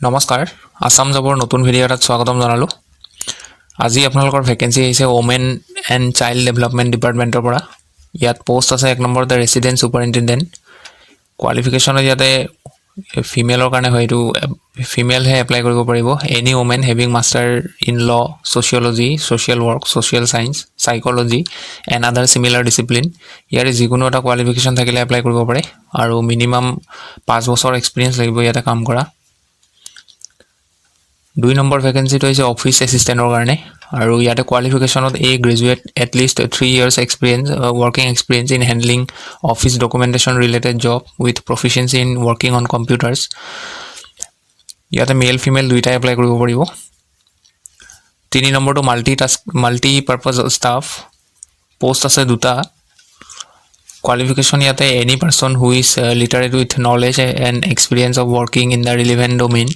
নমস্কাৰ আসাম জবৰ নতুন ভিডিঅ' এটাত স্বাগতম জনালোঁ। আজি আপোনালোকৰ ভেকেঞ্চি আহিছে ওমেন এণ্ড চাইল্ড ডেভেলপমেণ্ট ডিপাৰ্টমেণ্টৰ পৰা। ইয়াত পোষ্ট আছে 1 নম্বৰতে ৰেচিডেণ্ট ছুপাৰিণ্টেণ্ডেণ্ট। কোৱালিফিকেশ্যনত ইয়াতে ফিমেলৰ কাৰণে হয়, এইটো ফিমেলহে এপ্লাই কৰিব পাৰিব। Any women having master in law, sociology, social work, social science, psychology and other similar discipline. ইয়াৰে যিকোনো এটা কোৱালিফিকেশ্যন থাকিলে এপ্লাই কৰিব পাৰে আৰু মিনিমাম 5 বছৰ এক্সপিৰিয়েঞ্চ লাগিব ইয়াতে কাম কৰা। 2 নম্বৰ ভেকেঞ্চিটো হৈছে অফিচ এছিষ্টেণ্টৰ কাৰণে আৰু ইয়াতে কোৱালিফিকেশ্যনত graduate at least 3 years experience working experience in handling office documentation related job with proficiency in working on computers. ইয়াতে মেল ফিমেল দুইটাই এপ্লাই কৰিব পাৰিব। 3 নম্বৰটো মাল্টিপাৰ্পাজ ষ্টাফ, পোষ্ট আছে 2টা। কোৱালিফিকেশ্যন ইয়াতে any person who is literate with knowledge and experience of working in the relevant domain.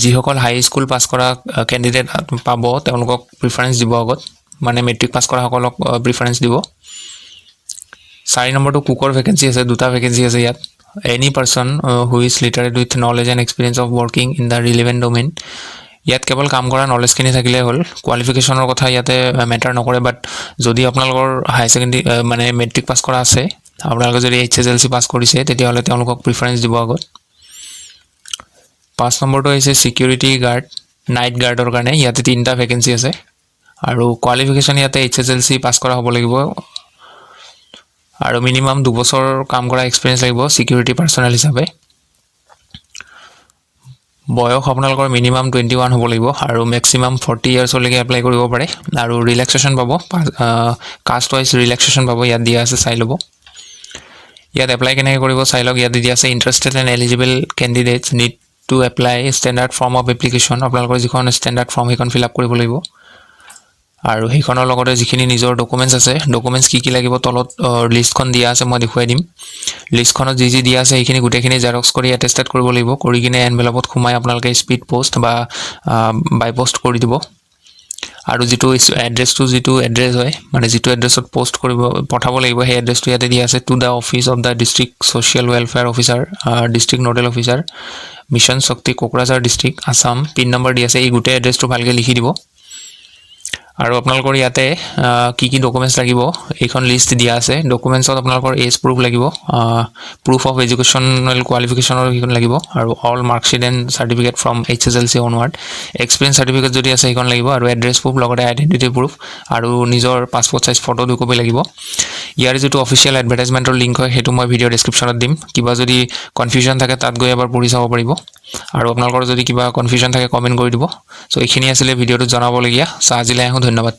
যিসকল high school pass কৰা কেণ্ডিডেট পাব তেওঁলোকক প্ৰিফাৰেঞ্চ দিব, আগত মানে মেট্ৰিক পাছ কৰাসকলক প্ৰিফাৰেঞ্চ দিব। 4 নম্বৰটো কুকৰ ভেকেঞ্চি আছে, 2টা ভেকেঞ্চি আছে ইয়াত। Any person who is literate with knowledge and experience of working in the relevant domain. ইয়াত কেৱল কাম কৰা নলেজখিনি থাকিলে হ'ল, কোৱালিফিকেশ্যনৰ কথা ইয়াতে মেটাৰ নকৰে। বাট যদি আপোনালোকৰ হাই ছেকেণ্ডেৰী মানে মেট্ৰিক পাছ কৰা আছে, আপোনালোকে যদি HSLC পাছ কৰিছে, তেতিয়াহ'লে তেওঁলোকক প্ৰিফাৰেঞ্চ দিব আগত। 5 নম্বৰটো হৈছে ছিকিউৰিটি গাৰ্ড, নাইট গাৰ্ডৰ কাৰণে। ইয়াতে 3টা ভেকেঞ্চি আছে আৰু কোৱালিফিকেশ্যন ইয়াতে HSLC পাছ কৰা হ'ব লাগিব আৰু মিনিমাম 2 বছৰ কাম কৰা এক্সপিৰিয়েঞ্চ লাগিব ছিকিউৰিটি পাৰ্চনেল হিচাপে। বয়স আপোনালোকৰ মিনিমাম 21 হ'ব লাগিব আৰু মেক্সিমাম 40 yearsলৈকে এপ্লাই কৰিব পাৰে আৰু ৰিলেক্সেশ্যন পাব, কাষ্ট ৱাইজ ৰিলেক্সেশ্যন পাব, ইয়াত দিয়া আছে, চাই ল'ব। ইয়াত এপ্লাই কেনেকৈ কৰিব চাই লওক। ইয়াত দিয়া আছে interested and eligible candidates need to apply standard form of application. আপোনালোকৰ যিখন ষ্টেণ্ডাৰ্ড ফৰ্ম সেইখন ফিল আপ কৰিব লাগিব আৰু সেইখনৰ লগতে যিখিনি নিজৰ ডকুমেণ্টছ আছে, ডকুমেণ্টছ কি লাগিব তলত লিষ্টখন দিয়া আছে, মই দেখুৱাই দিম। লিষ্টখনত যি দিয়া আছে সেইখিনি গোটেইখিনি জেৰক্স কৰি এটেষ্টেড কৰিব লাগিব, কৰি কিনে এনভেলপত সোমাই আপোনালোকে স্পীড পোষ্ট বা বাই পোষ্ট কৰি দিব। আৰু যিটো এড্ৰেছ হয়, মানে যিটো এড্ৰেছত পোষ্ট কৰিব পঠাব লাগিব, সেই এড্ৰেছটো ইয়াতে দিয়া আছে, to the office of the district social welfare officer, district nodal officer, mission Shakti, Kokrajhar district, Assam. Pin number দি আছে, এই গোটেই এড্ৰেছটো ভালকৈ লিখি দিব। আৰু আপোনালোকৰ ইয়াতে কি ডকুমেণ্টছ লাগিব এইখন লিষ্ট দিয়া আছে। ডকুমেণ্টছত আপোনালোকৰ এজ প্ৰুফ লাগিব, প্ৰুফ অফ এডুকেশ্যনেল কোৱালিফিকেশ্যনৰ সেইখন লাগিব আৰু all marksheet and certificate from HSLC onward. Experience certificate যদি আছে সেইখন লাগিব আৰু এড্ৰেছ প্ৰুফ লগতে আইডেণ্টিটি প্ৰুফ আৰু নিজৰ পাছপৰ্ট চাইজ ফটো 2 কপি লাগিব। ইয়াৰ যিটো অফিচিয়েল এডভাৰটাইজমেণ্টৰ লিংক হয় সেইটো মই ভিডিঅ' ডেছক্ৰিপশ্যনত দিম। কিবা যদি কনফিউজন থাকে তাত গৈ এবাৰ পঢ়ি চাব পাৰিব আৰু আপোনালোকৰ যদি কিবা কনফিউজন থাকে কমেণ্ট কৰি দিব। চ' এইখিনি আছিলে ভিডিঅ'টোত জনাবলগীয়া। আজিলৈ আহোঁ, ধন্যবাদ।